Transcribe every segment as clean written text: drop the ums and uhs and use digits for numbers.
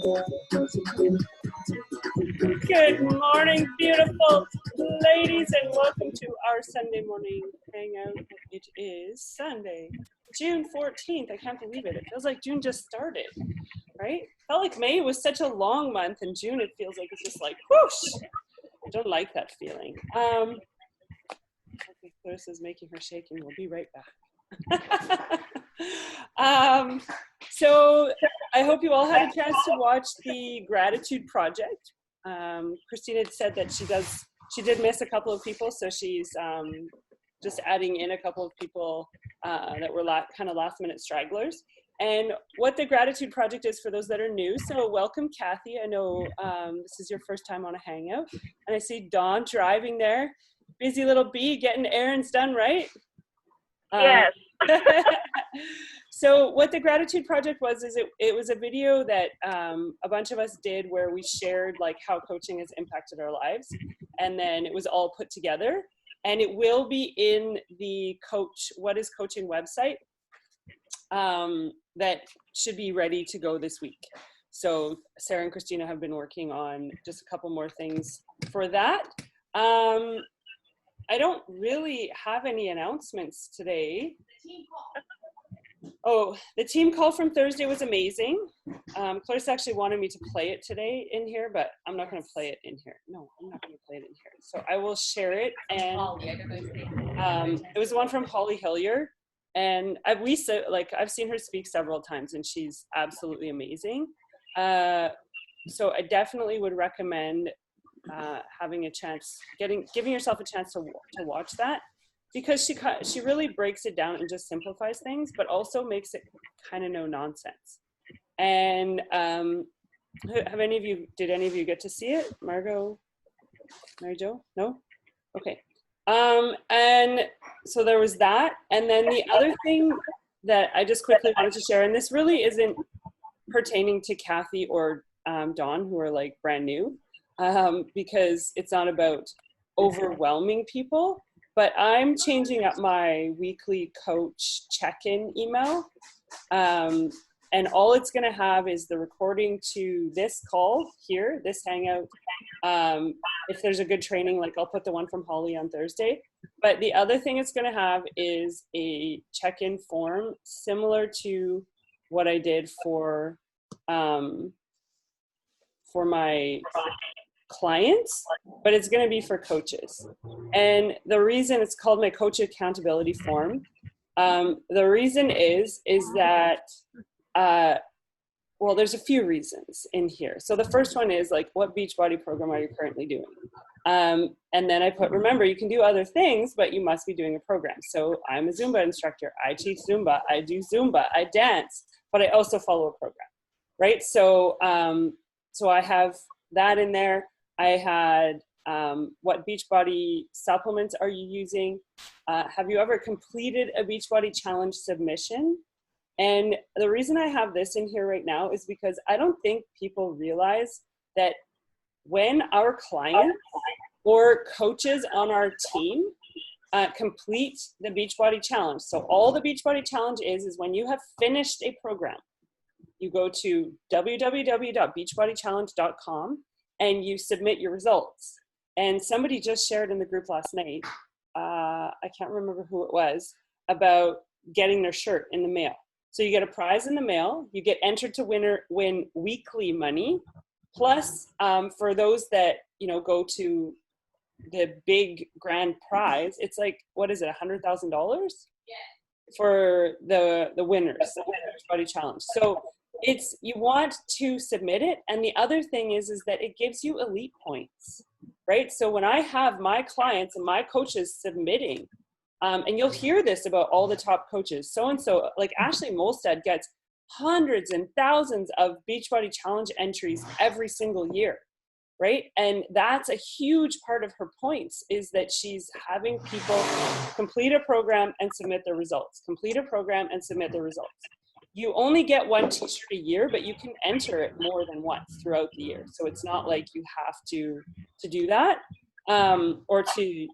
Good morning, beautiful ladies, and welcome to our Sunday morning hangout. It is Sunday, June 14th. I can't believe it. It feels like June just started, right? Felt like May was such a long month, and June it feels like it's just like whoosh. I don't like that feeling. Okay, Clarissa is making her shake, and we'll be right back. So I hope you all had a chance to watch the Gratitude Project. Christine had said that she did miss a couple of people, so she's just adding in a couple of people that were kind of last minute stragglers. And what the Gratitude Project is for those that are new, so welcome Kathy. I know this is your first time on a hangout, and I see Dawn driving there. Busy little bee getting errands done, right? Yes. So what the Gratitude Project was is it was a video that a bunch of us did where we shared like how coaching has impacted our lives, and then it was all put together, and it will be in the What is Coaching website that should be ready to go this week. So Sarah and Christina have been working on just a couple more things for that. I don't really have any announcements today. Oh, the team call from Thursday was amazing. Clarissa actually wanted me to play it today in here, but I'm not going to play it in here. No, I'm not going to play it in here. So I will share it. And it was one from Holly Hillier. And I've seen her speak several times, and she's absolutely amazing. So I definitely would recommend having a chance, giving yourself a chance to watch that, because she really breaks it down and just simplifies things, but also makes it kind of no nonsense. And did any of you get to see it? Mary Jo? No? Okay. And so there was that. And then the other thing that I just quickly wanted to share, and this really isn't pertaining to Kathy or Dawn, who are like brand new, because it's not about overwhelming people, but I'm changing up my weekly coach check-in email. And all it's going to have is the recording to this call here, this hangout. If there's a good training, like I'll put the one from Holly on Thursday. But the other thing it's going to have is a check-in form similar to what I did for my clients, but it's going to be for coaches. And the reason it's called my coach accountability form, the reason is that well, there's a few reasons in here. So the first one is like, what Beachbody program are you currently doing? And then I put, remember, you can do other things, but you must be doing a program. So I'm a Zumba instructor. I teach Zumba. I do Zumba. I dance, but I also follow a program, right? So so I have that in there. I had what Beachbody supplements are you using? Have you ever completed a Beachbody challenge submission? And the reason I have this in here right now is because I don't think people realize that when our clients or coaches on our team complete the Beachbody challenge. So all the Beachbody challenge is when you have finished a program, you go to www.beachbodychallenge.com and you submit your results. And somebody just shared in the group last night, I can't remember who it was, about getting their shirt in the mail. So you get a prize in the mail, you get entered to win weekly money, plus for those that, go to the big grand prize, it's like, what is it, $100,000? Yeah. For the winners, the Beachbody challenge. So you want to submit it. And the other thing is that it gives you elite points, right? So when I have my clients and my coaches submitting, and you'll hear this about all the top coaches, so-and-so, like Ashley Molstad gets hundreds and thousands of Beachbody challenge entries every single year, right? And that's a huge part of her points, is that she's having people complete a program and submit their results, complete a program and submit their results. You only get one t-shirt a year, but you can enter it more than once throughout the year. So it's not like you have to do that or to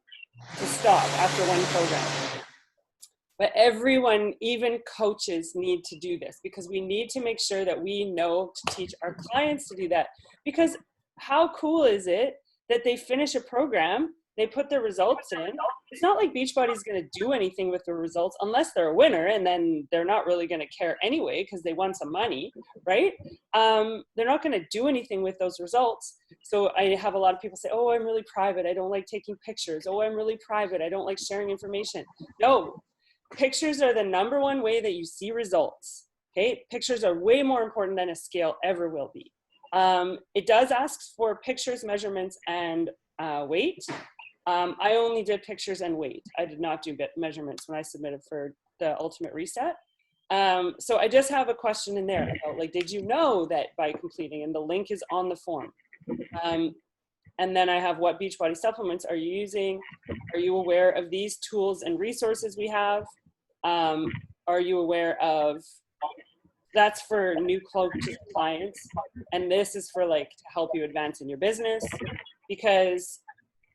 stop after one program. But everyone, even coaches, need to do this, because we need to make sure that we know to teach our clients to do that. Because how cool is it that they finish a program, they put their results in. It's not like Beachbody is going to do anything with the results unless they're a winner, and then they're not really going to care anyway because they won some money, right? They're not going to do anything with those results. So I have a lot of people say, oh, I'm really private, I don't like taking pictures. Oh, I'm really private, I don't like sharing information. No, pictures are the number one way that you see results. Okay, pictures are way more important than a scale ever will be. It does ask for pictures, measurements, and weight. I only did pictures and weight. I did not do measurements when I submitted for the Ultimate Reset. So I just have a question in there about, like, did you know that by completing, and the link is on the form. And then I have, what Beachbody supplements are you using? Are you aware of these tools and resources we have? Are you aware of, that's for new coaches, clients, and this is for, like, to help you advance in your business, because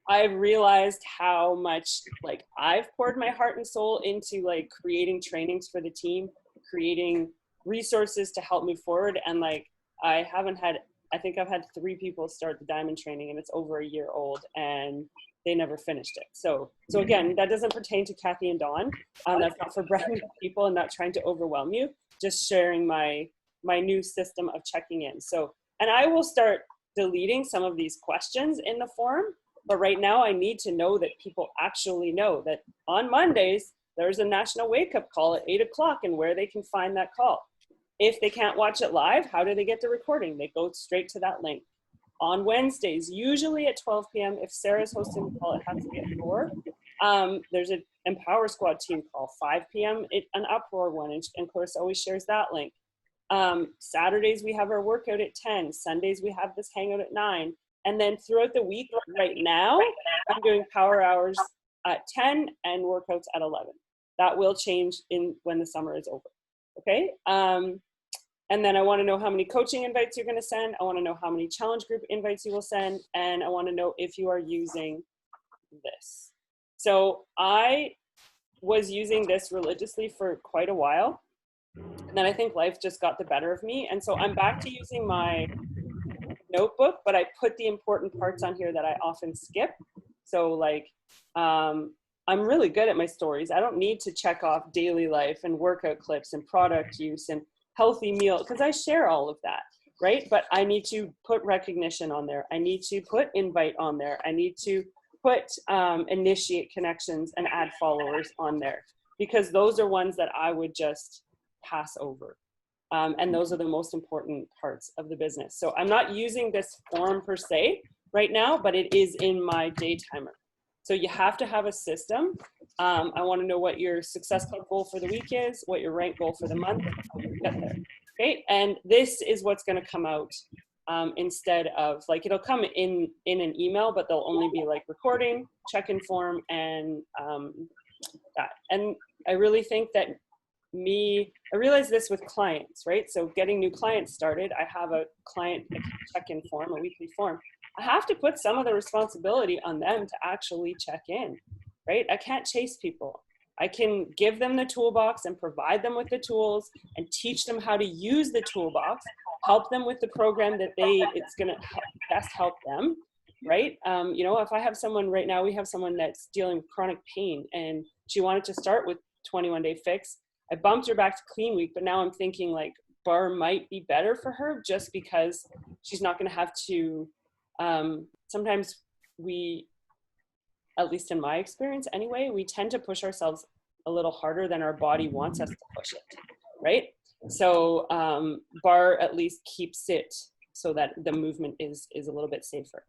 I've realized how much, like, I've poured my heart and soul into, like, creating trainings for the team, creating resources to help move forward. And, like, I think I've had 3 people start the diamond training, and it's over a year old, and they never finished it. So again, that doesn't pertain to Kathy and Dawn. That's not for brand new people and not trying to overwhelm you, just sharing my new system of checking in. So, and I will start deleting some of these questions in the form, but right now I need to know that people actually know that on Mondays, there's a national wake-up call at 8 o'clock and where they can find that call. If they can't watch it live, how do they get the recording? They go straight to that link. On Wednesdays, usually at 12 p.m., if Sarah's hosting the call, it has to be at 4. There's an Empower Squad team call, 5 p.m., an Uproar one, and Clarissa always shares that link. Saturdays, we have our workout at 10. Sundays, we have this hangout at 9. And then throughout the week, right now, I'm doing power hours at 10 and workouts at 11. That will change when the summer is over, okay? And then I want to know how many coaching invites you're going to send. I want to know how many challenge group invites you will send. And I want to know if you are using this. So I was using this religiously for quite a while. And then I think life just got the better of me. And so I'm back to using my notebook, but I put the important parts on here that I often skip. So, like, I'm really good at my stories. I don't need to check off daily life and workout clips and product use and healthy meal, because I share all of that, right? But I need to put recognition on there. I need to put invite on there. I need to put initiate connections and add followers on there, because those are ones that I would just pass over. And those are the most important parts of the business. So I'm not using this form per se right now, but it is in my day timer. So you have to have a system. I want to know what your success club goal for the week is, what your rank goal for the month, how you get there. Okay, and this is what's going to come out instead of, like, it'll come in an email, but they'll only be like recording, check-in form, and that. And I really think that I realized this with clients, right? So getting new clients started, I have a client check-in form, a weekly form. I have to put some of the responsibility on them to actually check in, right? I can't chase people. I can give them the toolbox and provide them with the tools and teach them how to use the toolbox, help them with the program that it's going to best help them, right? You know, if I have someone right now, we have someone that's dealing with chronic pain and she wanted to start with 21-day fix. I bumped her back to clean week, but now I'm thinking, like, bar might be better for her just because she's not going to have to, sometimes we, at least in my experience anyway, we tend to push ourselves a little harder than our body wants us to push it, right? So bar at least keeps it so that the movement is a little bit safer.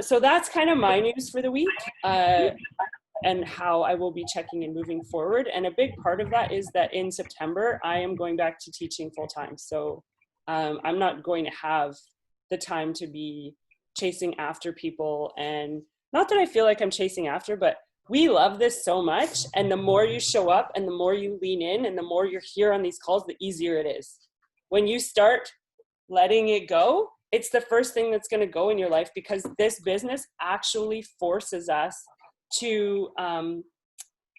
So that's kind of my news for the week. And how I will be checking and moving forward. And a big part of that is that in September, I am going back to teaching full time. So I'm not going to have the time to be chasing after people. And not that I feel like I'm chasing after, but we love this so much. And the more you show up and the more you lean in and the more you're here on these calls, the easier it is. When you start letting it go, it's the first thing that's going to go in your life, because this business actually forces us to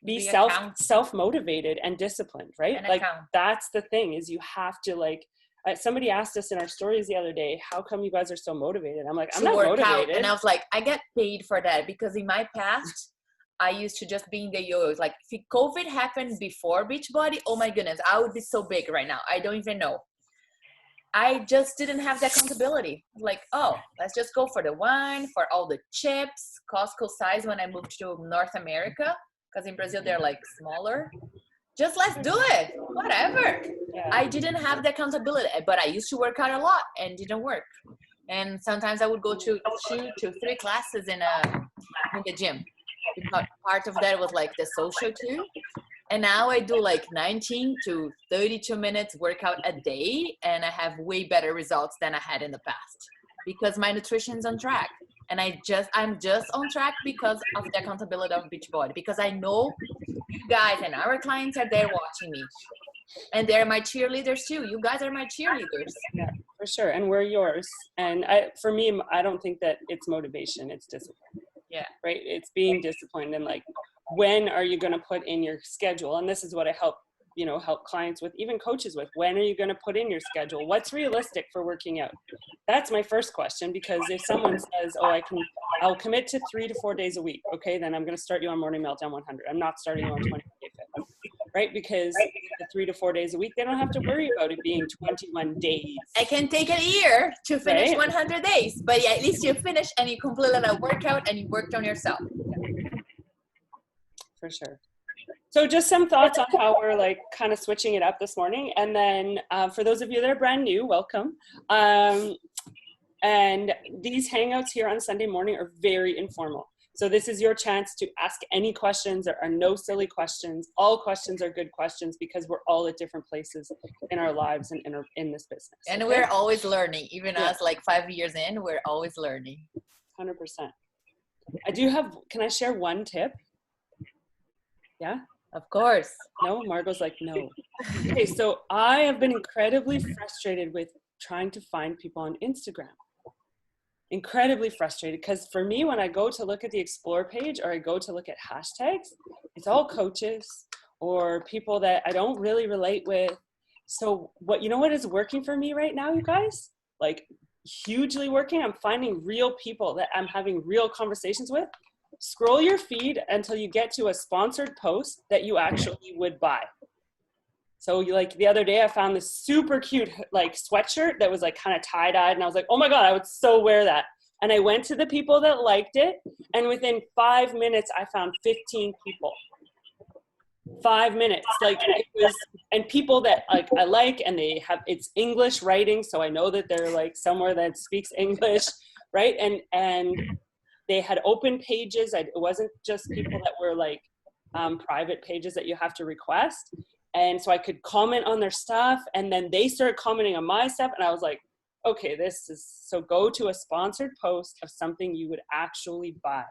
be self-motivated and disciplined, right? And like account. that's the thing, is you have to like, somebody asked us in our stories the other day, how come you guys are so motivated? I'm like, I'm not motivated. And I was like, I get paid for that, because in my past, I used to just be in the yo-yos. Like if COVID happened before Beachbody, oh my goodness, I would be so big right now. I don't even know. I just didn't have the accountability. Like, oh, let's just go for the wine, for all the chips, Costco size when I moved to North America, because in Brazil they're like smaller. Just let's do it, whatever. Yeah. I didn't have the accountability, but I used to work out a lot and didn't work. And sometimes I would go to 2 to 3 classes in the gym. Part of that was like the social too. And now I do like 19 to 32 minutes workout a day, and I have way better results than I had in the past, because my nutrition's on track. And I'm just on track because of the accountability of Beachbody, because I know you guys and our clients are there watching me, and they're my cheerleaders too. You guys are my cheerleaders. Yeah, for sure. And we're yours. And for me, I don't think that it's motivation, it's discipline. Yeah. Right. It's being disciplined, and like, when are you going to put in your schedule? And this is what I help clients with, even coaches with. When are you going to put in your schedule? What's realistic for working out? That's my first question, because if someone says, oh, I'll commit to 3 to 4 days a week. Okay, then I'm going to start you on Morning Meltdown 100. I'm not starting you on 20 Day Fit, right? Because the 3 to 4 days a week, they don't have to worry about it being 21 days. I can take a year to finish 100 days, but yeah, at least you finish and you completed a workout and you worked on yourself. For sure. So just some thoughts on how we're like kind of switching it up this morning. And then for those of you that are brand new, welcome. And these hangouts here on Sunday morning are very informal. So this is your chance to ask any questions. There are no silly questions. All questions are good questions, because we're all at different places in our lives and in this business. And we're always learning. Even us, like 5 years in, we're always learning. 100%. Can I share one tip? Yeah? Of course. No? Margot's like, no. Okay, so I have been incredibly frustrated with trying to find people on Instagram. Incredibly frustrated, because for me, when I go to look at the Explore page, or I go to look at hashtags, it's all coaches or people that I don't really relate with. So what is working for me right now, you guys? Like, hugely working. I'm finding real people that I'm having real conversations with. Scroll your feed until you get to a sponsored post that you actually would buy. So like the other day, I found this super cute like sweatshirt that was like kind of tie-dyed, and I was like, oh my God, I would so wear that. And I went to the people that liked it, and within 5 minutes, I found 15 people. 5 minutes, like it was, and people that like I like, and it's English writing, so I know that they're like somewhere that speaks English, right? And they had open pages. It wasn't just people that were like private pages that you have to request. And so I could comment on their stuff, and then they started commenting on my stuff. And I was like, okay, so go to a sponsored post of something you would actually buy.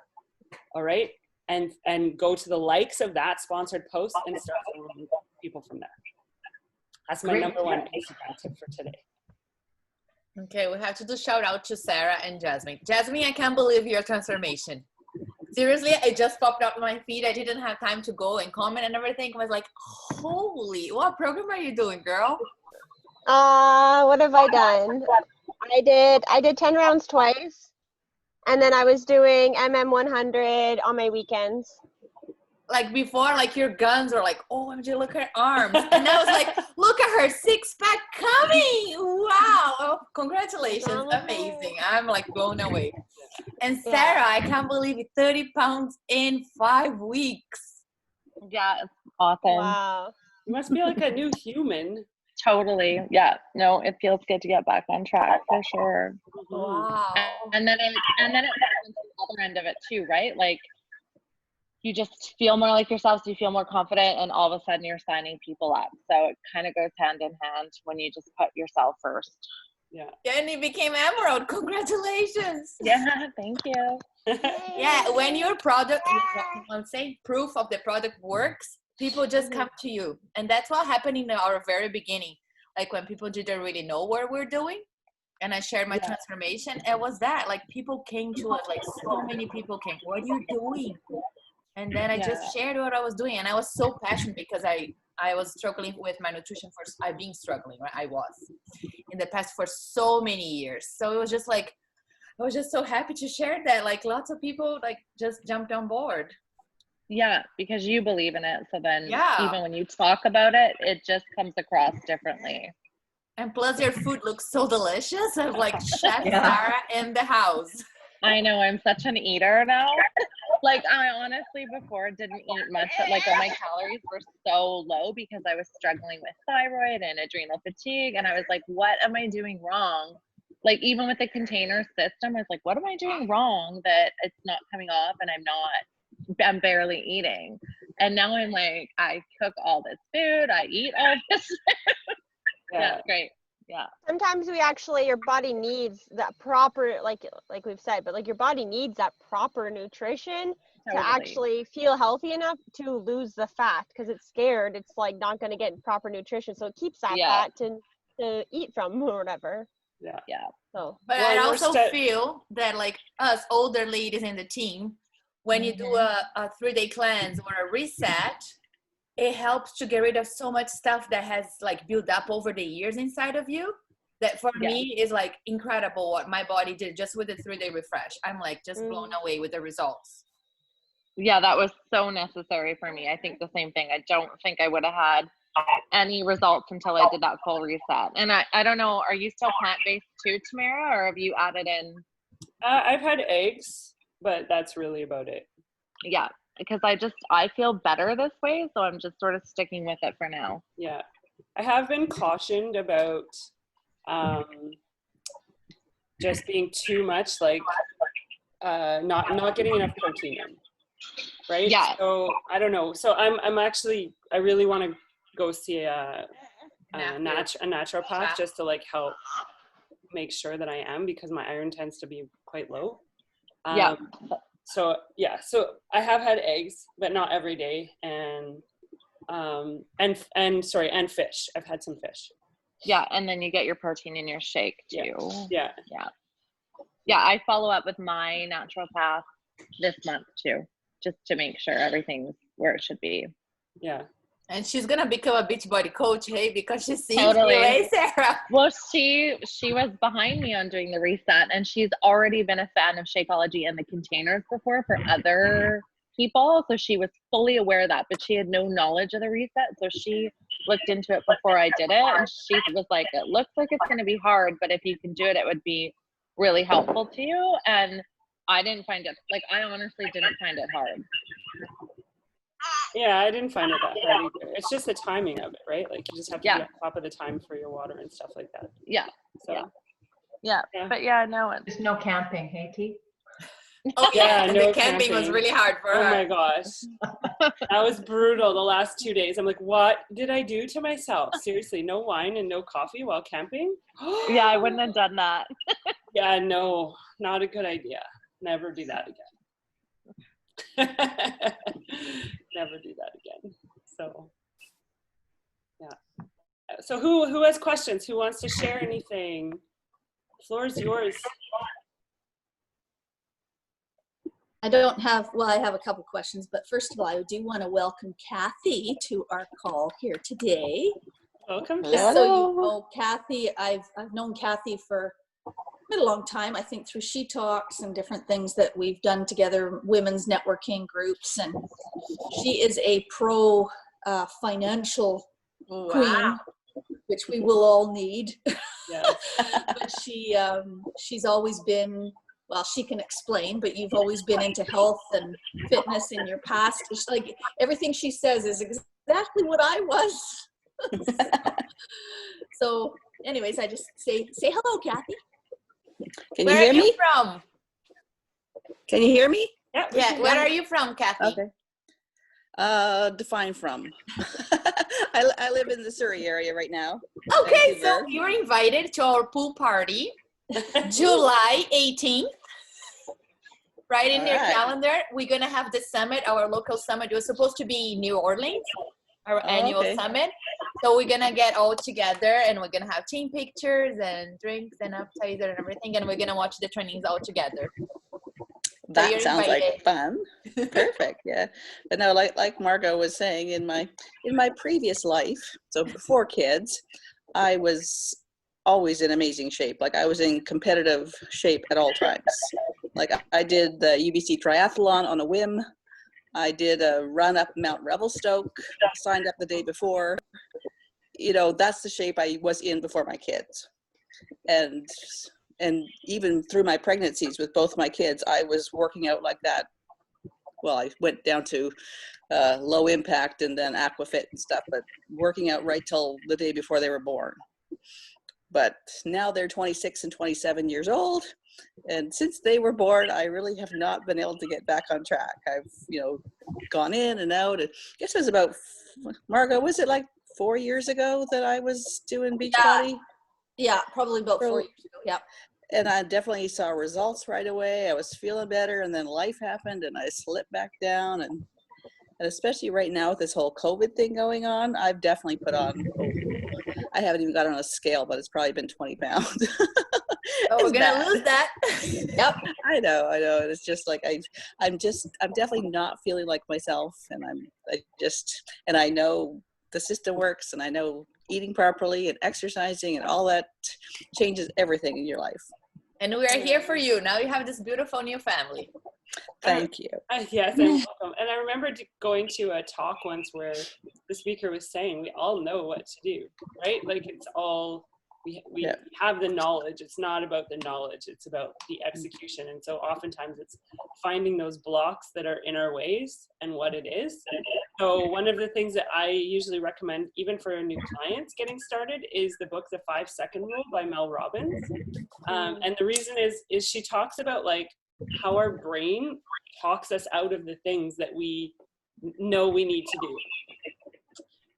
All right. And go to the likes of that sponsored post and start following people from there. That's my number one Instagram tip for today. Okay, we have to do shout out to Sarah and Jasmine. Jasmine, I can't believe your transformation. Seriously, it just popped up on my feed. I didn't have time to go and comment and everything. I was like, holy, what program are you doing, girl? What have I done? I did 10 rounds twice. And then I was doing MM100 on my weekends. Like before, like your guns were like, oh, MJ, look at her arms. And now it's like, look at her six-pack coming. Wow. Oh, congratulations. Amazing. I'm like blown away. And Sarah, I can't believe it, 30 pounds in 5 weeks. Yeah, it's awesome. Wow. You must be like a new human. Totally. Yeah. No, it feels good to get back on track for sure. Wow. And then it goes into the other end of it too, right? Like you just feel more like yourself, so you feel more confident, and all of a sudden you're signing people up. So it kind of goes hand in hand when you just put yourself first. Yeah. And you became Emerald. Congratulations. Yeah, thank you. Yeah, when your product, I'm saying proof of the product works, people just come to you. And that's what happened in our very beginning. Like when people didn't really know what we're doing, and I shared my transformation, it was that. Like people came to us, like so many people came, what are you doing? And then I just shared what I was doing, and I was so passionate because I was struggling with my nutrition I've been struggling, right? I was in the past for so many years. So it was just like, I was just so happy to share that. Like lots of people like just jumped on board. Yeah, because you believe in it. So then even when you talk about it, it just comes across differently. And plus your food looks so delicious. I'm like Chef Sarah in the house. I know, I'm such an eater now. Like I honestly before didn't eat much, like my calories were so low because I was struggling with thyroid and adrenal fatigue. And I was like, what am I doing wrong? Like even with the container system, I was like, what am I doing wrong that it's not coming off and I'm barely eating? And now I'm like, I cook all this food, I eat all this food. Yeah, great. Yeah. Sometimes your body needs that proper, like we've said, but like your body needs that proper nutrition to actually feel healthy enough to lose the fat, because it's scared. It's like not going to get proper nutrition. So it keeps that fat to eat from or whatever. Yeah. Yeah. So, but I also feel that like us older ladies in the team, when you do a 3-day cleanse or a reset, it helps to get rid of so much stuff that has like built up over the years inside of you. That for me is like incredible what my body did just with the 3-day refresh. I'm like just blown away with the results. Yeah, that was so necessary for me. I think the same thing. I don't think I would have had any results until I did that full reset. And I don't know, are you still plant-based too, Tamara, or have you added in? I've had eggs, but that's really about it. Yeah, because I feel better this way, so I'm just sort of sticking with it for now. Yeah, I have been cautioned about just being too much, like not getting enough protein in, right? Yeah. So I don't know. So I really want to go see a naturopath just to like help make sure that I am, because my iron tends to be quite low. So I have had eggs, but not every day, and fish. I've had some fish. Yeah, and then you get your protein in your shake too. Yeah. I follow up with my naturopath this month too, just to make sure everything's where it should be. Yeah. And she's gonna become a Beachbody coach, hey, because she's seeing you, hey, Sarah. Well, she was behind me on doing the reset, and she's already been a fan of Shakeology and the containers before for other people, so she was fully aware of that, but she had no knowledge of the reset, so she looked into it before I did it, and she was like, it looks like it's going to be hard, but if you can do it, it would be really helpful to you. And I didn't find it, like, I honestly didn't find it hard. Yeah, I didn't find it that hard either. It's just the timing of it, right? Like you just have to be on top of the time for your water and stuff like that. Yeah. So. Yeah. But no, there's no camping, hey T? Oh yeah, no, the camping was really hard for her. Oh my gosh. That was brutal the last 2 days. I'm like, what did I do to myself? Seriously, no wine and no coffee while camping? Yeah, I wouldn't have done that. Yeah, no, not a good idea. Never do that again. Never do that again. So yeah. So who has questions? Who wants to share anything? The floor is yours. I don't have, well, I have a couple questions, but first of all, I do want to welcome Kathy to our call here today. Welcome. Just so you know, Kathy, I've known Kathy for quite a long time, I think through She Talks and different things that we've done together, women's networking groups, and she is a pro financial queen, which we will all need. Yes. But she's always been, well, she can explain, but you've always been into health and fitness in your past. It's like everything she says is exactly what I was. So anyways, I just say hello, Kathy. Can you hear me? Where are you from? Can you hear me? Yeah. Where are you from, Kathy? Okay. Define from. I live in the Surrey area right now. Okay, so you were invited to our pool party, July 18th. Right in your calendar. We're gonna have the summit, our local summit. It was supposed to be in New Orleans, our annual summit. So we're gonna get all together and we're gonna have team pictures and drinks and appetizer and everything, and we're gonna watch the trainings all together. That you're sounds like invited. fun. Perfect. Yeah. But no, like Margot was saying, in my previous life, so before kids, I was always in amazing shape. Like I was in competitive shape at all times. Like I did the UBC triathlon on a whim. I did a run up Mount Revelstoke, signed up the day before. You know, that's the shape I was in before my kids. And even through my pregnancies with both my kids, I was working out like that. Well, I went down to low impact and then aquafit and stuff, but working out right till the day before they were born. But now they're 26 and 27 years old. And since they were born, I really have not been able to get back on track. I've, gone in and out. I guess it was about, Margot, was it like 4 years ago that I was doing Beachbody? Yeah, probably about 4 years ago. Yeah. And I definitely saw results right away. I was feeling better, and then life happened and I slipped back down. And especially right now with this whole COVID thing going on, I've definitely put on, I haven't even got on a scale, but it's probably been 20 pounds. Oh, we're gonna lose that. Yep. I know. And it's just like, I'm definitely not feeling like myself. And I know the system works, and I know eating properly and exercising and all that changes everything in your life. And we are here for you. Now you have this beautiful new family. Thank you. Yes, and welcome. And I remember going to a talk once where the speaker was saying, we all know what to do, right? Like it's all, we have the knowledge. It's not about the knowledge, it's about the execution. And so oftentimes it's finding those blocks that are in our ways and what it is. So one of the things that I usually recommend, even for new clients getting started, is the book, The 5-Second Rule by Mel Robbins. And the reason is she talks about like how our brain talks us out of the things that we know we need to do.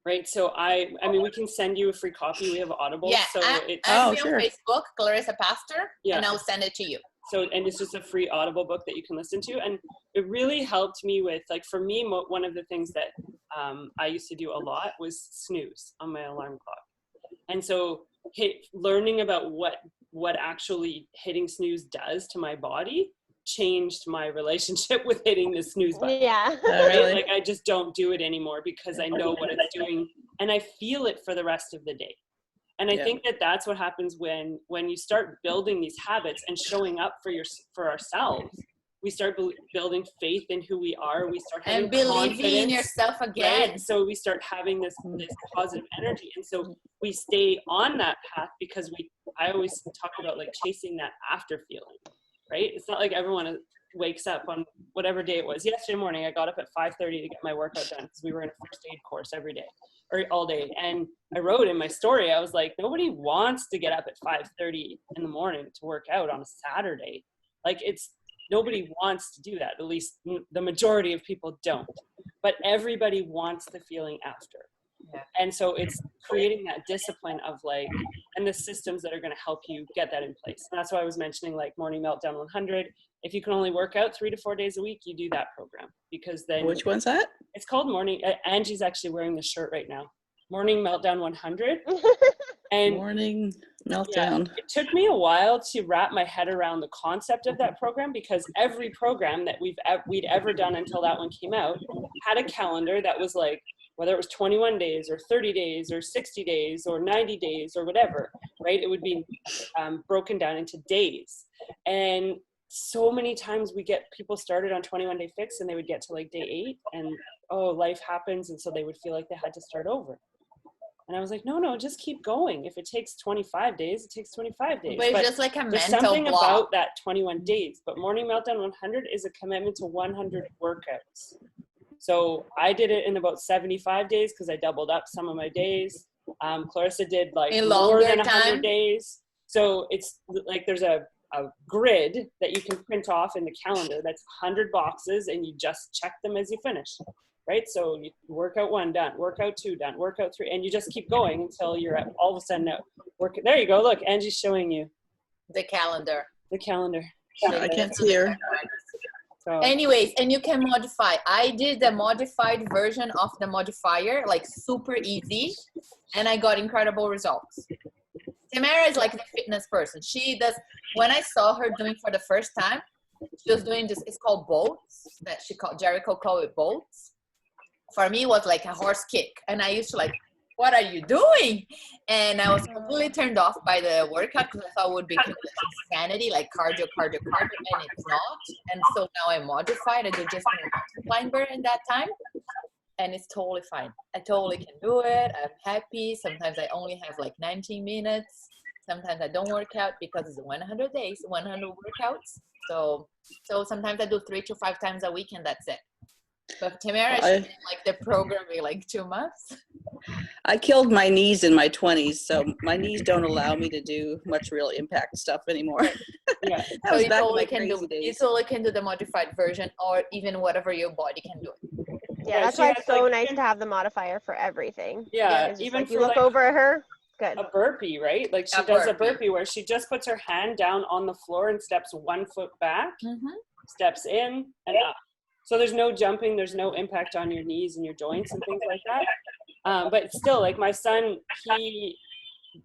Right. So I mean, we can send you a free copy. We have Audible. Yeah. So add me on Facebook, Clarissa Pastor, and I'll send it to you. So, and it's just a free Audible book that you can listen to. And it really helped me with, like, for me, one of the things that I used to do a lot was snooze on my alarm clock. And so learning about what actually hitting snooze does to my body changed my relationship with hitting the snooze button. Yeah. Right? Like I just don't do it anymore because I know what it's doing and I feel it for the rest of the day. And I think that that's what happens when you start building these habits and showing up for ourselves. We start building faith in who we are. We start having believing in yourself again. Right? So we start having this positive energy, and so we stay on that path because I always talk about like chasing that after feeling. Right? It's not like everyone wakes up on whatever day it was. Yesterday morning, I got up at 5:30 to get my workout done because we were in a first aid course every day or all day. And I wrote in my story, I was like, nobody wants to get up at 5:30 in the morning to work out on a Saturday. Like nobody wants to do that. At least the majority of people don't. But everybody wants the feeling after. Yeah. And so it's creating that discipline of like, and the systems that are going to help you get that in place. And that's why I was mentioning like Morning Meltdown 100. If you can only work out 3 to 4 days a week, you do that program because then. Which one's that? It's called Morning. Angie's actually wearing the shirt right now. Morning Meltdown 100. And Morning Meltdown. Yeah, it took me a while to wrap my head around the concept of that program because every program that we'd ever done until that one came out had a calendar that was like, whether it was 21 days or 30 days or 60 days or 90 days or whatever, right? It would be broken down into days. And so many times we get people started on 21-day fix and they would get to like day 8 and, oh, life happens. And so they would feel like they had to start over. And I was like, no, just keep going. If it takes 25 days, it takes 25 days. But it's just like a mental there's something block about that 21 days. But Morning Meltdown 100 is a commitment to 100 workouts. So I did it in about 75 days because I doubled up some of my days. Clarissa did like more than 100 days. So it's like there's a grid that you can print off in the calendar that's 100 boxes and you just check them as you finish. Right? So you workout 1 done, workout 2 done, workout 3, and you just keep going until you're at all of a sudden there you go. Look, Angie's showing you the calendar. The calendar. I can't see her. So. Anyways, and you can modify. I did the modified version of the modifier, like super easy, and I got incredible results. Tamara is like the fitness person. She does, when I saw her doing for the first time, She was doing this, it's called bolts, that Jericho called it bolts. For me, it was like a horse kick. And I used to like, what are you doing? And I was completely turned off by the workout because I thought it would be kind of like insanity, like cardio, and it's not. And so now I modified. I do just mountain climber in that time. And it's totally fine. I totally can do it. I'm happy. Sometimes I only have like 19 minutes. Sometimes I don't work out because it's 100 days, 100 workouts. So sometimes I do 3 to 5 times a week and that's it. But Tamara, she did like the programming like 2 months. I killed my knees in my 20s, so my knees don't allow me to do much real impact stuff anymore. Yeah. That was back in my crazy days. You totally can do the modified version or even whatever your body can do. Yeah, that's why it's so nice to have the modifier for everything. Yeah, It's just even like you for look like over at her, good. a burpee, right? Like she does a burpee where she just puts her hand down on the floor and steps 1 foot back, steps in and up. So there's no jumping, there's no impact on your knees and your joints and things like that. But still, like my son, he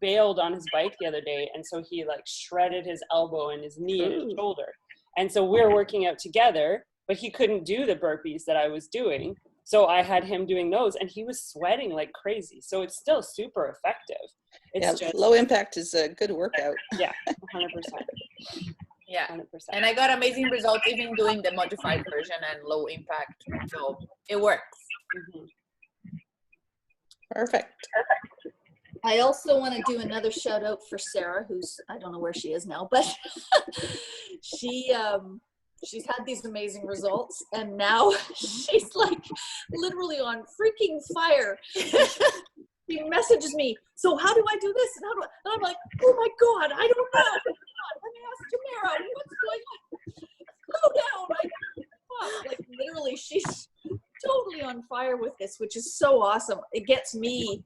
bailed on his bike the other day, and so he like shredded his elbow and his knee and his shoulder. And so we're working out together, but he couldn't do the burpees that I was doing. So I had him doing those, and he was sweating like crazy. So it's still super effective. It's just low impact is a good workout. Yeah, 100%. Yeah, 100%. and I got amazing results even doing the modified version and low impact. So it works. Perfect. I also want to do another shout out for Sarah, who's, I don't know where she is now, but she's had these amazing results, and now she's like literally on freaking fire. She messages me, so how do I do this? And I'm like, oh my God, I don't know. Let me ask Tamara, what's going on? Slow down. Like literally, she's totally on fire with this, which is so awesome. It gets me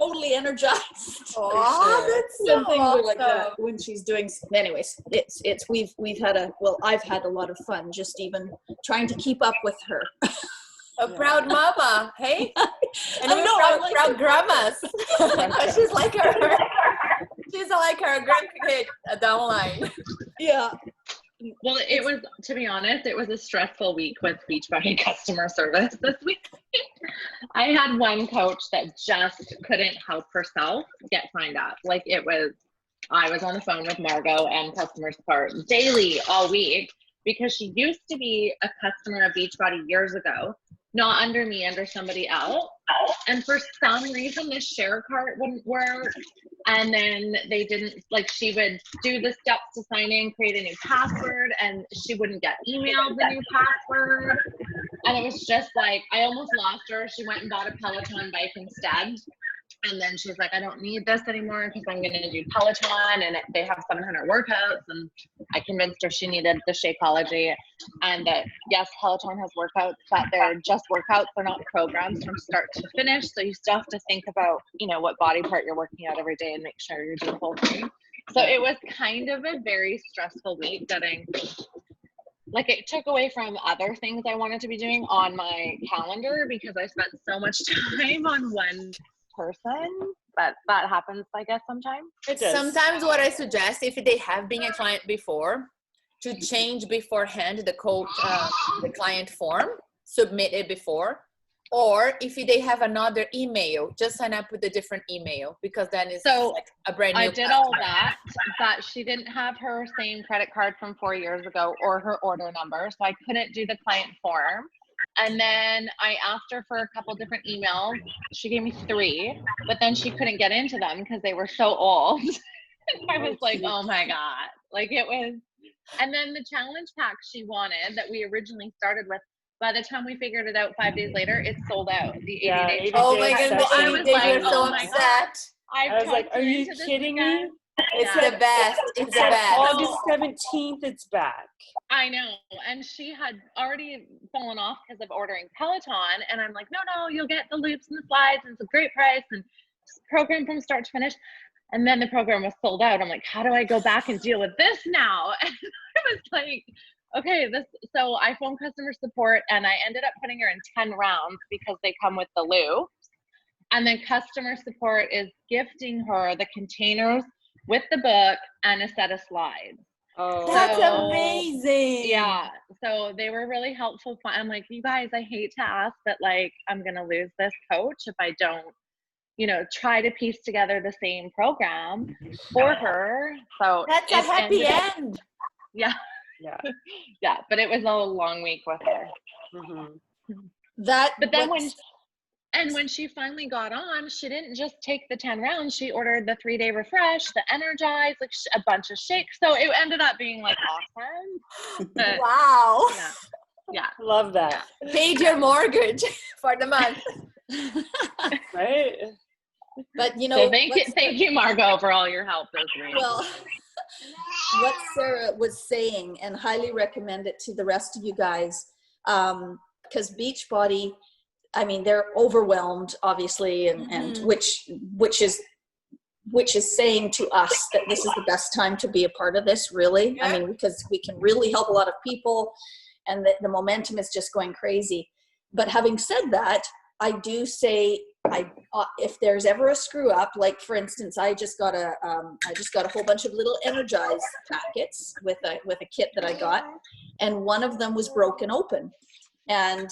totally energized. Oh, that's so things awesome. are like that when she's doing. Anyways, we've had I've had a lot of fun just even trying to keep up with her. A proud mama, hey? And I know, proud grandmas. She's like her grandkid down the line. Yeah. Well, it was, to be honest, it was a stressful week with Beachbody customer service this week. I had one coach that just couldn't help herself get signed up. Like I was on the phone with Margot and customer support daily all week because she used to be a customer of Beachbody years ago, not under me, under somebody else. And for some reason, the share cart wouldn't work. And then they didn't, like, she would do the steps to sign in, create a new password, and she wouldn't get emailed the new password. And it was just like, I almost lost her. She went and bought a Peloton bike instead. And then she's like, I don't need this anymore because I'm going to do Peloton, and they have 700 workouts. And I convinced her she needed the Shakeology, and that, yes, Peloton has workouts, but they're just workouts. They're not programs from start to finish. So you still have to think about, what body part you're working out every day and make sure you're doing the whole thing. So it was kind of a very stressful week getting, like, it took away from other things I wanted to be doing on my calendar because I spent so much time on one person, but that happens, I guess, sometimes. It does. Sometimes what I suggest, if they have been a client before, to change beforehand the code, the client form, submit it before, or if they have another email, just sign up with a different email because then it's like a brand new. I did all that, but she didn't have her same credit card from 4 years ago or her order number, so I couldn't do the client form. And then I asked her for a couple different emails. She gave me 3, but then she couldn't get into them because they were so old. I was like, oh my God. Like it was. And then the challenge pack she wanted that we originally started with, by the time we figured it out 5 days later, it's sold out. The 80-day. Oh my goodness. I was like, so upset. I was like, are you kidding me? It's the best. It's the best. August 17th, it's back. I know. And she had already fallen off because of ordering Peloton. And I'm like, no, you'll get the loops and the slides and it's a great price and program from start to finish. And then the program was sold out. I'm like, how do I go back and deal with this now? And I was like, okay, so I phoned customer support and I ended up putting her in 10 rounds because they come with the loops. And then customer support is gifting her the containers with the book and a set of slides. Oh, That's So, amazing. yeah, so they were really helpful. I'm like, you guys, I hate to ask, but like, I'm gonna lose this coach if I don't, try to piece together the same program for her. So That's a it happy ended up, end. yeah, yeah. yeah, but it was a long week with her. That, But then what's- when she finally got on, she didn't just take the 10 rounds. She ordered the 3-day refresh, the energize, like a bunch of shakes. So it ended up being like awesome. But Wow. yeah. Love that. Yeah. Paid your mortgage for the month. Right? but you know, So thank you, Margot, for all your help this week. well, what Sarah was saying, and highly recommend it to the rest of you guys, because Beachbody, I mean, they're overwhelmed, obviously, and which is saying to us that this is the best time to be a part of this, really. I mean, because we can really help a lot of people, and the momentum is just going crazy. But having said that, I do say, if there's ever a screw up, like for instance, I just got a whole bunch of little Energize packets with a kit that I got, and one of them was broken open, and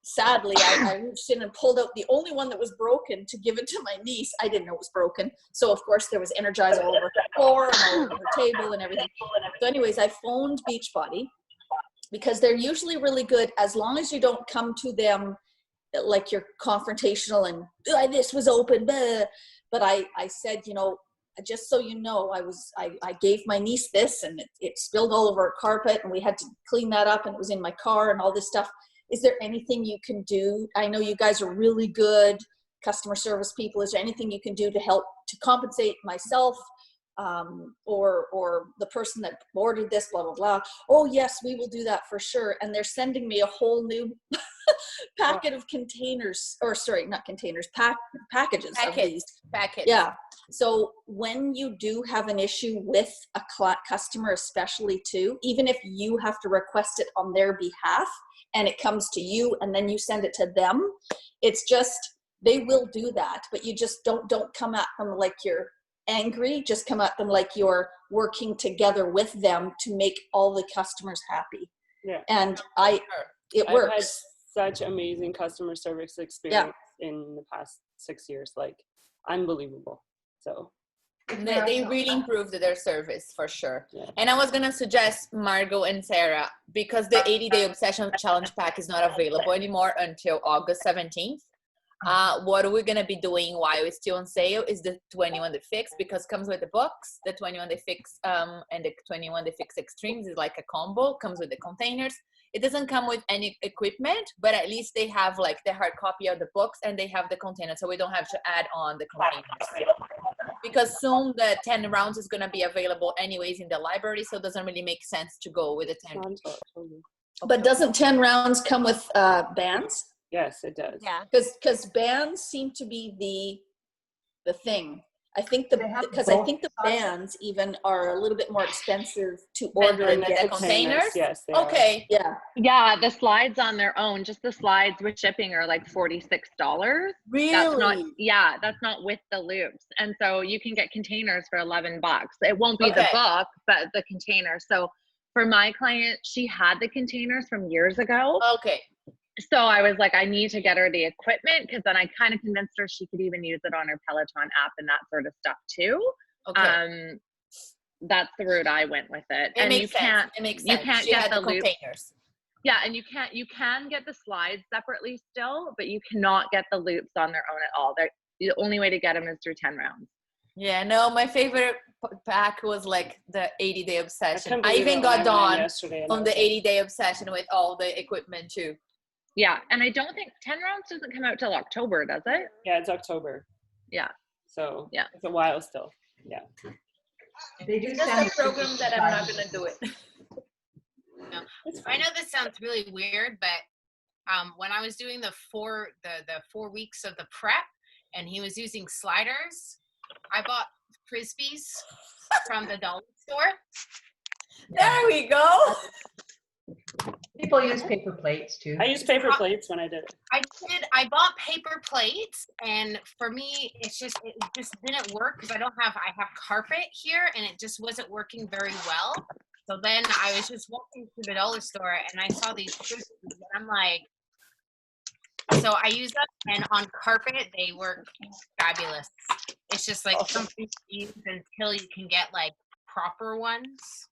sadly, I reached in and pulled out the only one that was broken to give it to my niece. I didn't know it was broken. So, of course, there was Energize all over the floor and all over her table and everything. So anyways, I phoned Beachbody because they're usually really good as long as you don't come to them like you're confrontational and this was open. Blah. But I said, just so you know, I gave my niece this and it spilled all over her carpet and we had to clean that up and it was in my car and all this stuff. Is there anything you can do? I know you guys are really good customer service people. Is there anything you can do to help to compensate myself or the person that ordered this, blah, blah, blah? Oh, yes, we will do that for sure. And they're sending me a whole new packet of containers, or sorry, not containers, packages of these. Packets. Yeah. So when you do have an issue with a customer, especially too, even if you have to request it on their behalf and it comes to you and then you send it to them, it's just, they will do that, but you just don't come at them like you're angry, just come at them like you're working together with them to make all the customers happy. Yeah. And it works. I've had such amazing customer service experience in the past 6 years, like unbelievable. So They really improved their service for sure. Yeah. And I was going to suggest Margot and Sarah, because the 80-day Obsession Challenge Pack is not available anymore until August 17th. What we're going to be doing while it's still on sale is the 21 Day Fix, because it comes with the box. The 21 Day Fix and the 21 Day Fix Extremes is like a combo, comes with the containers. It doesn't come with any equipment, but at least they have like the hard copy of the books and they have the container, so we don't have to add on the containers. Because soon the 10 rounds is going to be available anyways in the library, so it doesn't really make sense to go with the 10 rounds. But doesn't 10 rounds come with bands? Yes, it does. Yeah. Because bands seem to be the thing. I think the bands even are a little bit more expensive to order and the get. containers? Yes. They Okay. are. Yeah, the slides on their own, just the slides with shipping are like $46. Really? That's not with the loops. And so you can get containers for $11. It won't be the book, but the container. So for my client, she had the containers from years ago. Okay. So I was like, I need to get her the equipment, because then I kind of convinced her she could even use it on her Peloton app and that sort of stuff too. Okay. That's the route I went with it. It makes sense. You can't she get had the containers. Yeah, and you can get the slides separately still, but you cannot get the loops on their own at all. The only way to get them is through 10 rounds. Yeah, no, my favorite pack was like the 80-day Obsession. I believe even it got when I Dawn went yesterday, on the 80-day Obsession with all the equipment too. Yeah, and I don't think 10 rounds doesn't come out till October, does it? Yeah, it's October. Yeah. So yeah, it's a while still. Yeah. They do It's just a program that I'm not gonna do it. No. I know this sounds really weird, but when I was doing the 4 weeks of the prep and he was using sliders, I bought Frisbees from the dollar store. There we go. People use paper plates too. I used paper plates when I did it. I bought paper plates, and for me, it just didn't work because I have carpet here, and it just wasn't working very well. So then I was just walking through the dollar store and I saw these cruises and I'm like, so I use them, and on carpet they work fabulous. It's just like something to use until you can get like proper ones.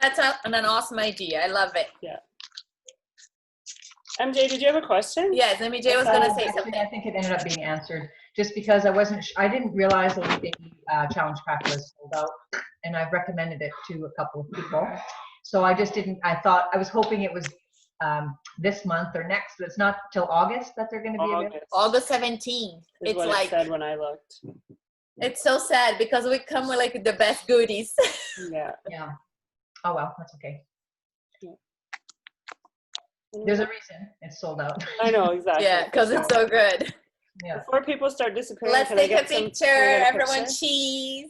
That's an awesome idea. I love it. Yeah. MJ, did you have a question? Yes, MJ was going to say Actually, something. I think it ended up being answered just because I didn't realize the weekday challenge pack was sold out, and I've recommended it to a couple of people. So I just didn't. I was hoping it was this month or next, but it's not till August that they're going to be available. August 17th. It's what like it said when I looked. it's so sad because we come with like the best goodies. Yeah. Yeah. Oh well, that's okay. There's a reason it's sold out. I know, exactly. Yeah, because it's so good. Yeah. Before people start disappearing, Let's can I take a get picture. Can I get a Everyone picture? cheese.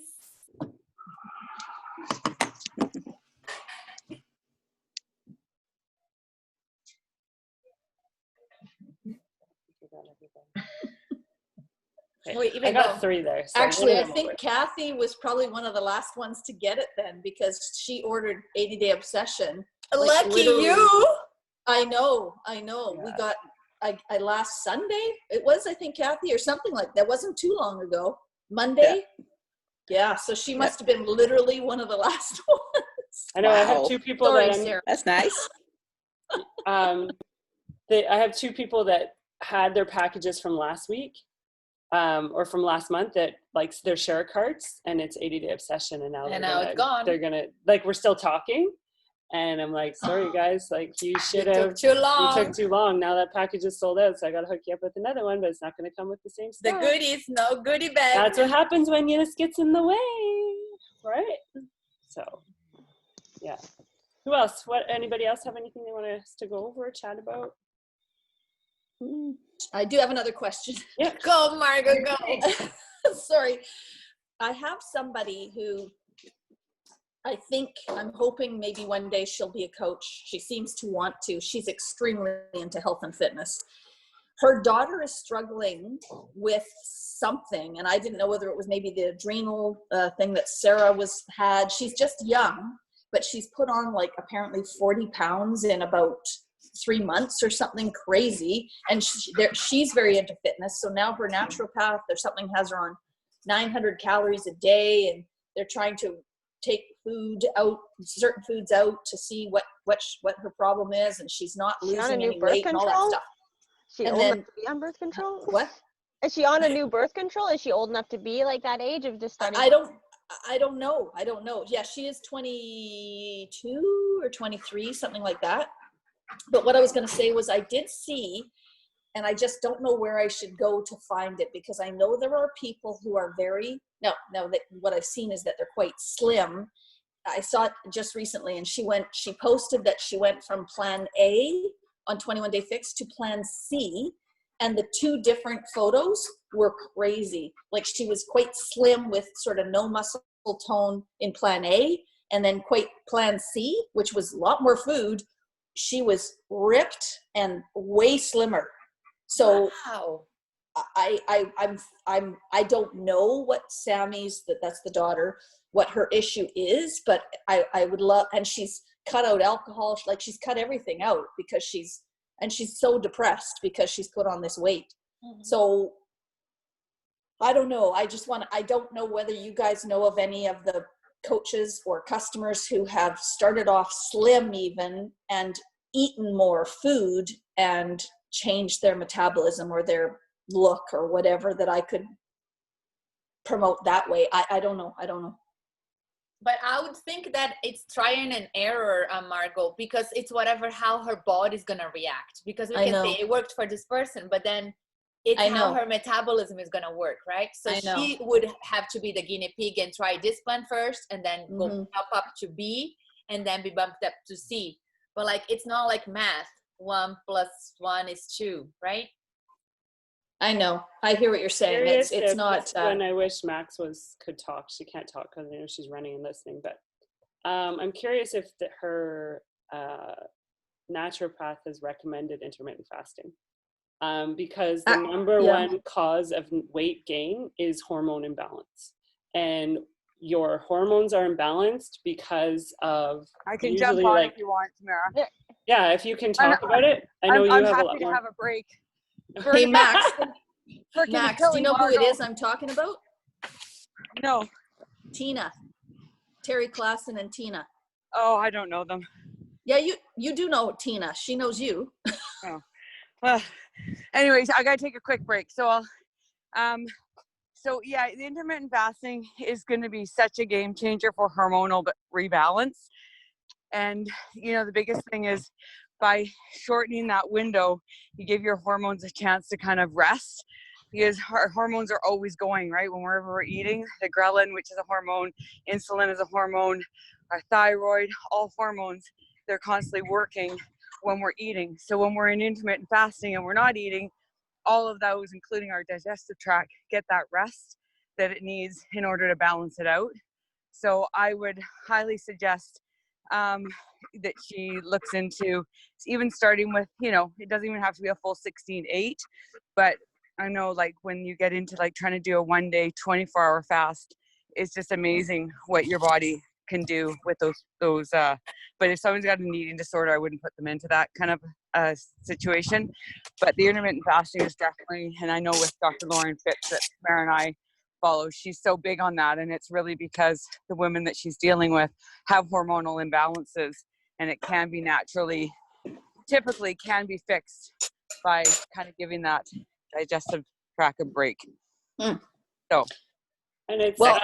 Wait, I got 3 there. So Actually, I maybe think I'm Kathy was probably one of the last ones to get it then, because she ordered 80-Day Obsession. Like, Lucky literally. you. I know. Yeah. We got, I last Sunday, it was, I think, Kathy, or something like that. Wasn't too long ago. Monday? Yeah, so she must have been literally one of the last ones. I know. I have Wow. 2 people Sorry, that Sarah. That's nice. I have 2 people that had their packages from last week, or from last month, that likes their share cards, and it's 80-Day Obsession, and now it's gone. They're gonna, like, we're still talking, and I'm like, sorry guys, like, you should have. Took too long. You took too long. Now that package is sold out, so I gotta hook you up with another one, but it's not gonna come with the same The stuff. goodies, no goodie bag. That's what happens when Eunice gets in the way, right? So, yeah. Who else? Anybody else have anything they want us to go over or chat about? I do have another question. Yeah. Go, Margot, go. Sorry. I have somebody who I'm hoping maybe one day she'll be a coach. She seems to want to. She's extremely into health and fitness. Her daughter is struggling with something, and I didn't know whether it was maybe the adrenal thing that Sarah had. She's just young, but she's put on like apparently 40 pounds in about 3 months or something crazy. And she's very into fitness. So now her naturopath or something has her on 900 calories a day, and they're trying to take certain foods out to see what her problem is, and she's not losing any weight and all that stuff. She And old then- enough to be on birth control? What? Is she on a new birth control? Is she old enough to be like that age of just starting? I don't know. Yeah, she is 22 or 23, something like that. But what I was going to say was I did see, and I just don't know where I should go to find it, because I know there are people who are what I've seen is that they're quite slim. I saw it just recently, and she posted that she went from plan A on 21 Day Fix to plan C, and the 2 different photos were crazy. Like, she was quite slim with sort of no muscle tone in plan A, and then quite plan C, which was a lot more food. She was ripped and way slimmer. So Wow. I don't know what that's the daughter, what her issue is, but I would love, and she's cut out alcohol, like she's cut everything out because she's so depressed because she's put on this weight. Mm-hmm. So I don't know. I don't know whether you guys know of any of the coaches or customers who have started off slim even and eaten more food and changed their metabolism or their look or whatever that I could promote that way. I don't know. But I would think that it's trial and error, Margot, because it's how her body's going to react. Because we can say it worked for this person, but then it's how her metabolism is going to work, right? So she would have to be the guinea pig and try this plan first, and then go up to B, and then be bumped up to C. But like, it's not like math. 1 + 1 is 2, right? I know. I hear what you're saying. It's not. When I wish Max could talk. She can't talk because I know she's running and listening. But I'm curious if her naturopath has recommended intermittent fasting, because the number one cause of weight gain is hormone imbalance. And your hormones are imbalanced because of I can usually jump on like, if you want, Tamara. yeah, if you can talk about it. I know I'm you have a happy lot to more. have a break. Hey, Max. Freaking Max, do you killing know who it Margot. is I'm talking about? No. Tina. Terry Klassen and Tina. Oh, I don't know them. Yeah, you do know Tina. She knows you. Oh. Well, anyways, I gotta take a quick break. So so yeah, the intermittent fasting is going to be such a game changer for hormonal rebalance. And you know, the biggest thing is by shortening that window, you give your hormones a chance to kind of rest, because our hormones are always going, right? Whenever we're eating, the ghrelin, which is a hormone, insulin is a hormone, our thyroid, all hormones, they're constantly working when we're eating. So when we're in intermittent fasting and we're not eating, all of those, including our digestive tract, get that rest that it needs in order to balance it out. So I would highly suggest that she looks into even starting with, you know, it doesn't even have to be a full 16-8, but I know like when you get into like trying to do a 1 day 24-hour fast, it's just amazing what your body can do with those but if someone's got an eating disorder, I wouldn't put them into that kind of situation. But the intermittent fasting is definitely, and I know with Dr. Lauren Fitz that Tamara and I follow, she's so big on that, and it's really because the women that she's dealing with have hormonal imbalances, and it can be typically can be fixed by kind of giving that digestive tract a break. So, and it's well,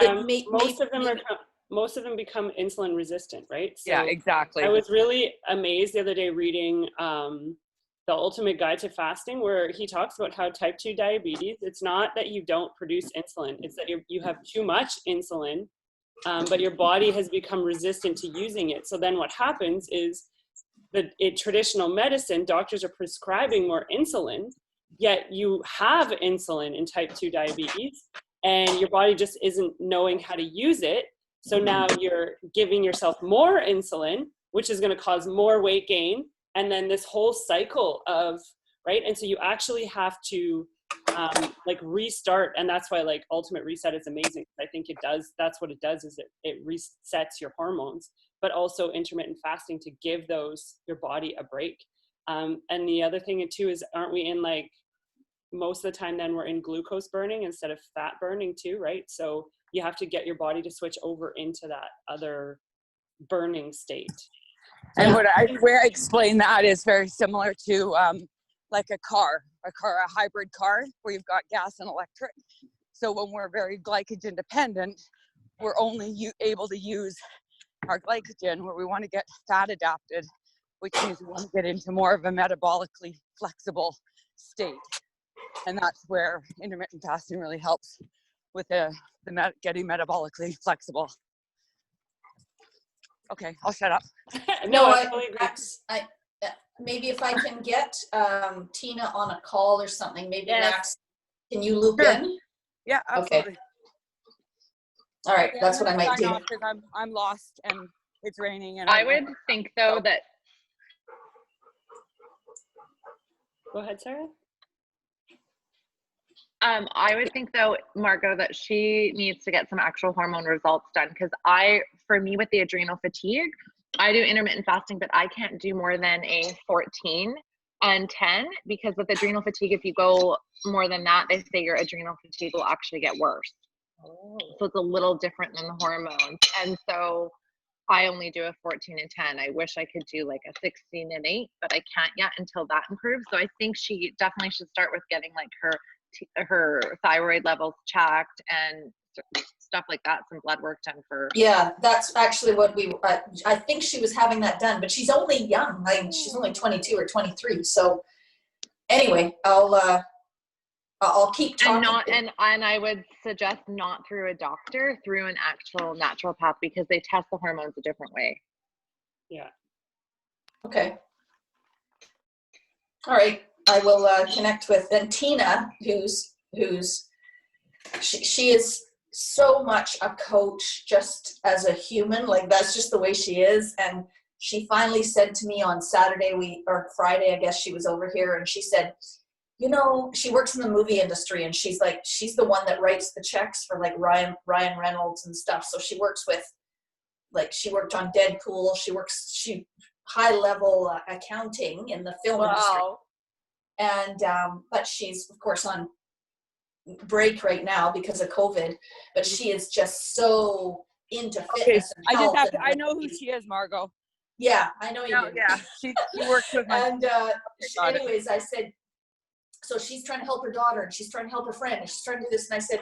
most of them become insulin resistant, right? So yeah, exactly. I was really amazed the other day reading the Ultimate Guide to Fasting, where he talks about how type 2 diabetes, it's not that you don't produce insulin, it's that you have too much insulin, but your body has become resistant to using it. So then what happens is that in traditional medicine, doctors are prescribing more insulin, yet you have insulin in type 2 diabetes, and your body just isn't knowing how to use it. So now you're giving yourself more insulin, which is going to cause more weight gain. And then this whole cycle of, right? And so you actually have to like restart. And that's why like Ultimate Reset is amazing. I think it does. That's what it does, is it resets your hormones, but also intermittent fasting to give your body a break. And the other thing too is, aren't we in like, most of the time then we're in glucose burning instead of fat burning too, right? So you have to get your body to switch over into that other burning state. And where I explain that is very similar to like a hybrid car where you've got gas and electric. So when we're very glycogen dependent, we're only able to use our glycogen where we want to get fat adapted, which means we want to get into more of a metabolically flexible state. And that's where intermittent fasting really helps with getting metabolically flexible. Okay, I'll shut up. No, I totally agree. Max, maybe if I can get Tina on a call or something, maybe Max, can you loop in? Yeah, absolutely. Okay. All right, that's what I might do. I'm lost and it's raining. And I would think though that. Go ahead, Sarah. I would think though, Margot, that she needs to get some actual hormone results done, because for me with the adrenal fatigue, I do intermittent fasting, but I can't do more than a 14 and 10, because with adrenal fatigue, if you go more than that, they say your adrenal fatigue will actually get worse. Oh. So it's a little different than the hormones. And so I only do a 14 and 10. I wish I could do like a 16 and 8, but I can't yet until that improves. So I think she definitely should start with getting like her thyroid levels checked and stuff like that, some blood work done for. Yeah, that's actually what I think she was having that done, but she's only young. Like she's only 22 or 23. So anyway, I'll keep talking. And I would suggest not through a doctor, through an actual naturopath, because they test the hormones a different way. Yeah. Okay. All right. I will connect with Tina, she is so much a coach just as a human. Like that's just the way she is. And she finally said to me on Saturday or Friday, I guess she was over here, and she said, you know, she works in the movie industry, and she's the one that writes the checks for like Ryan Reynolds and stuff. So she works with, like, she worked on Deadpool. She high level accounting in the film industry. And but she's of course on break right now because of COVID. But she is just so into fitness and health. I know who she is, Margot. Yeah, I know you do. Yeah, she works with my. And anyways, I said, so she's trying to help her daughter, and she's trying to help her friend, and she's trying to do this. And I said,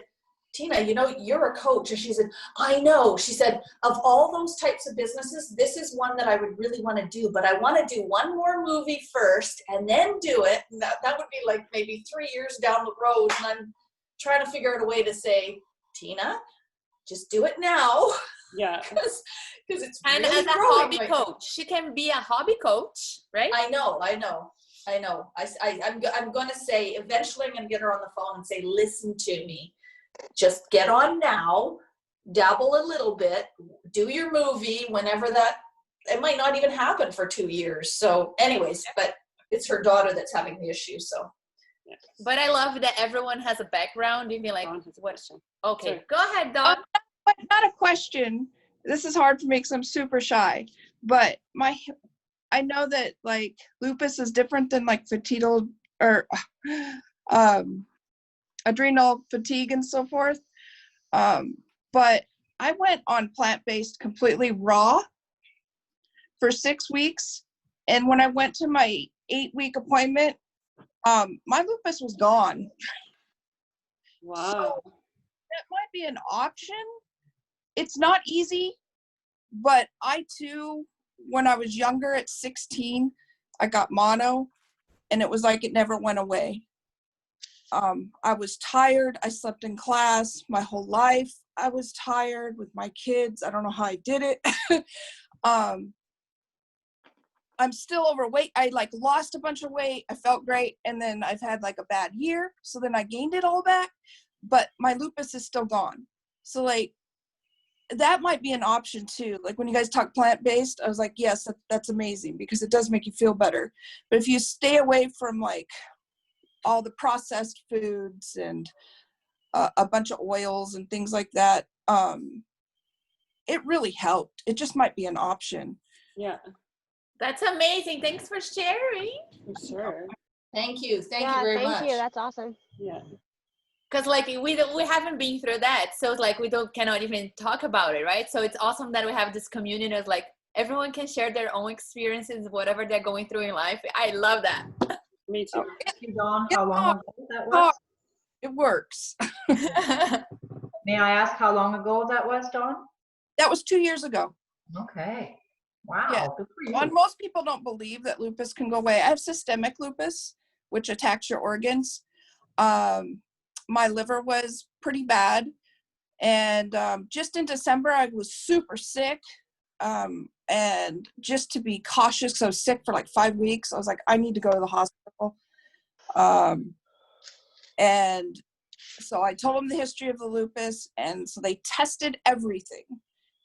Tina, you know, you're a coach. And she said, I know. She said, of all those types of businesses, this is one that I would really want to do, but I want to do one more movie first and then do it. And that would be like maybe 3 years down the road. And I'm trying to figure out a way to say, Tina, just do it now. Yeah. Because it's And really as a hobby coach, she can be a hobby coach, right? I know. I'm going to say, eventually I'm going to get her on the phone and say, listen to me. Just get on now, dabble a little bit, do your movie whenever it might not even happen for 2 years. So anyways, but it's her daughter that's having the issue. So. But I love that everyone has a background. You mean like, what? Okay, Sorry. Go ahead, Dawn. Not a question. This is hard for me because I'm super shy. But I know that like lupus is different than like fatigue or adrenal fatigue and so forth. But I went on plant-based completely raw for 6 weeks. And when I went to my 8-week appointment, my lupus was gone. Wow. So that might be an option. It's not easy, but I too, when I was younger at 16, I got mono, and it was like it never went away. I was tired. I slept in class my whole life. I was tired with my kids. I don't know how I did it. I'm still overweight. I like lost a bunch of weight. I felt great. And then I've had like a bad year. So then I gained it all back, but my lupus is still gone. So like, that might be an option too. Like when you guys talk plant-based, I was like, yes, that's amazing because it does make you feel better. But if you stay away from like all the processed foods and a bunch of oils and things like that, it really helped. It just might be an option. Yeah. That's amazing. Thanks for sharing. For sure. Thank you. Thank you very much. Thank you. That's awesome. Yeah. Because like we haven't been through that, so like we cannot even talk about it, right? So it's awesome that we have this community of like everyone can share their own experiences, whatever they're going through in life. I love that. Me too. Dawn, how long ago that was? It works. May I ask how long ago that was, Dawn? That was 2 years ago. Okay. Wow. Yeah. Good for you. Well, and most people don't believe that lupus can go away. I have systemic lupus, which attacks your organs. My liver was pretty bad. And just in December, I was super sick. And just to be cautious, because I was sick for like 5 weeks, I was like, I need to go to the hospital. And so I told them the history of the lupus. And so they tested everything.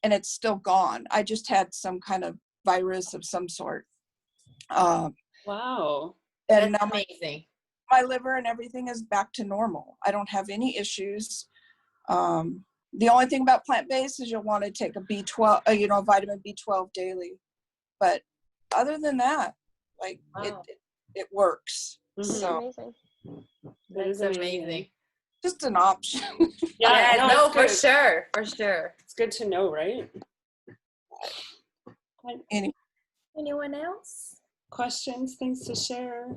And it's still gone. I just had some kind of virus of some sort. Wow. And That's now amazing. my liver and everything is back to normal. I don't have any issues. The only thing about plant-based is you'll want to take a B12, vitamin B12 daily. But other than that, like Wow. it works. Mm-hmm. So Amazing. That's amazing. just an option. Yeah, no, for good. sure. For sure. It's good to know, right? Anyone else? Questions, things to share?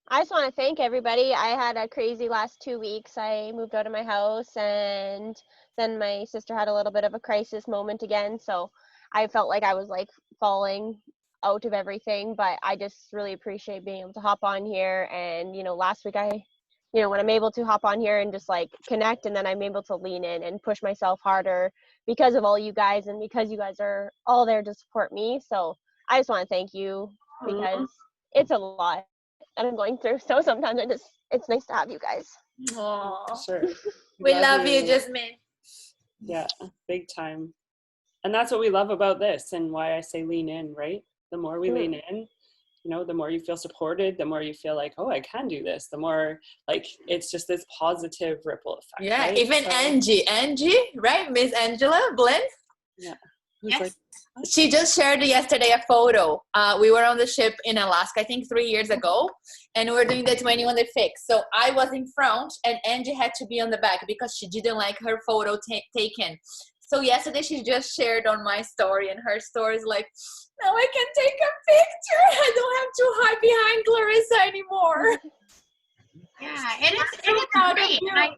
I just want to thank everybody. I had a crazy last 2 weeks. I moved out of my house, and then my sister had a little bit of a crisis moment again. So I felt like I was like falling out of everything, but I just really appreciate being able to hop on here. And, last week when I'm able to hop on here and just like connect, and then I'm able to lean in and push myself harder because of all you guys and because you guys are all there to support me. So I just want to thank you because it's a lot that I'm going through. So sometimes it's nice to have you guys. Aww. Sure. We love you, Jasmine. Yeah, big time. And that's what we love about this and why I say lean in, right? The more we lean in, you know, the more you feel supported, the more you feel like, oh, I can do this, the more like it's just this positive ripple effect. Yeah, right? even So, Angie, right? Miss Angela Blinn. yeah. Yes. Like, She just shared yesterday a photo. We were on the ship in Alaska, I think 3 years ago, and we were doing the 21 day fix. So I was in front and Angie had to be on the back because she didn't like her photo taken. So yesterday she just shared on my story, and her story is like, now I can take a picture. I don't have to hide behind Clarissa anymore. Yeah, and it's great. And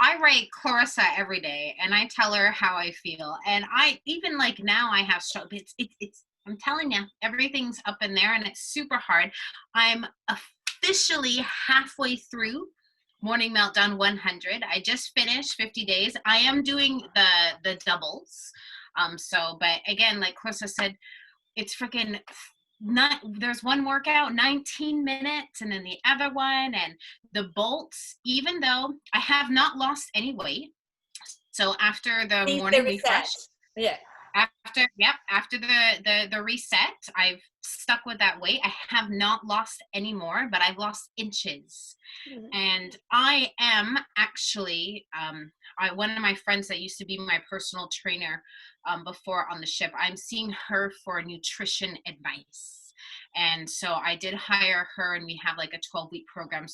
I write Clarissa every day, and I tell her how I feel. And I even like now I have it's I'm telling you, everything's up in there, and it's super hard. I'm officially halfway through Morning Meltdown 100. I just finished 50 days. I am doing the doubles. But again, like Clarissa said, it's freaking not, there's one workout 19 minutes and then the other one, and the bolts, even though I have not lost any weight. So after the morning refresh, after the reset, I've stuck with that weight. I have not lost any more, but I've lost inches. And I am actually one of my friends that used to be my personal trainer before on the ship, I'm seeing her for nutrition advice. And so I did hire her, and we have like a 12-week program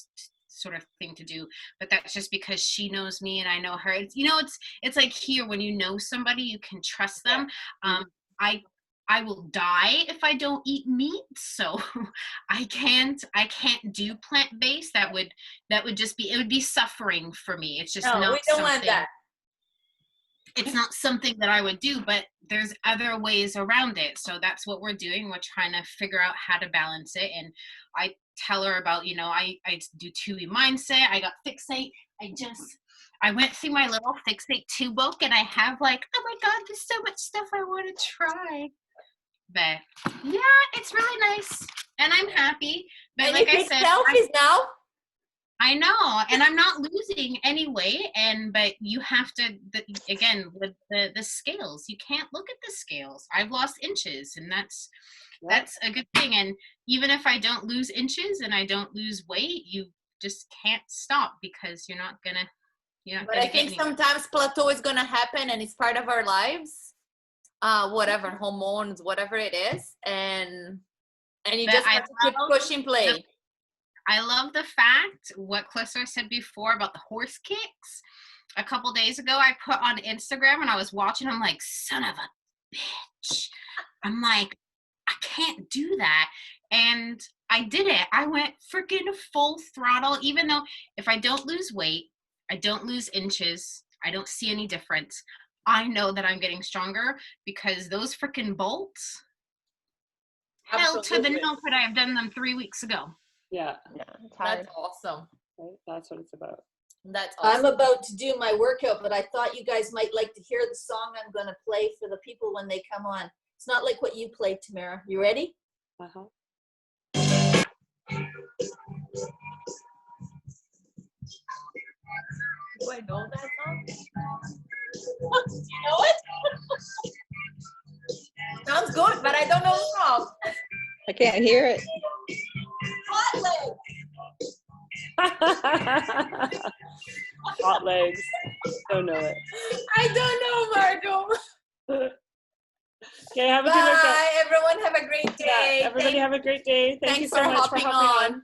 sort of thing to do, but that's just because she knows me and I know her. It's, you know, it's like here, when you know somebody, you can trust them. I will die if I don't eat meat, so I can't do plant-based. That would just be, it would be suffering for me. It's just not, we don't want that. It's not something that I would do, but there's other ways around it. So that's what we're doing. We're trying to figure out how to balance it. And I tell her about, you know, I do 2E mindset. I got Fixate. I went through my little Fixate 2 book, and I have like, oh my God, there's so much stuff I want to try. But yeah, it's really nice, and I'm happy. But and like I said, selfies now. I know, and I'm not losing any weight, but you have to, again, with the scales, you can't look at the scales. I've lost inches, and that's a good thing. And even if I don't lose inches and I don't lose weight, you just can't stop, because you're not gonna. But I think sometimes plateau is gonna happen, and it's part of our lives. Whatever, hormones, whatever it is, and you just have to keep pushing play. I love the fact, what Clarissa said before about the horse kicks. A couple days ago, I put on Instagram, and I was watching, I'm like, son of a bitch. I'm like, I can't do that. And I did it. I went freaking full throttle, even though if I don't lose weight, I don't lose inches, I don't see any difference. I know that I'm getting stronger, because those freaking bolts, hell to the no, could I have done them 3 weeks ago. Yeah. That's awesome. Right? That's what it's about. That's awesome. I'm about to do my workout, but I thought you guys might like to hear the song I'm going to play for the people when they come on. It's not like what you played, Tamara. You ready? Uh-huh. Do I know that song? Do you know it? Sounds good, but I don't know the song. I can't hear it. Hot legs. Don't know it. I don't know, Margot. Okay, have a good workout. Bye, everyone. Have a great day. Yeah, everybody have a great day. Thank you so much for hopping on.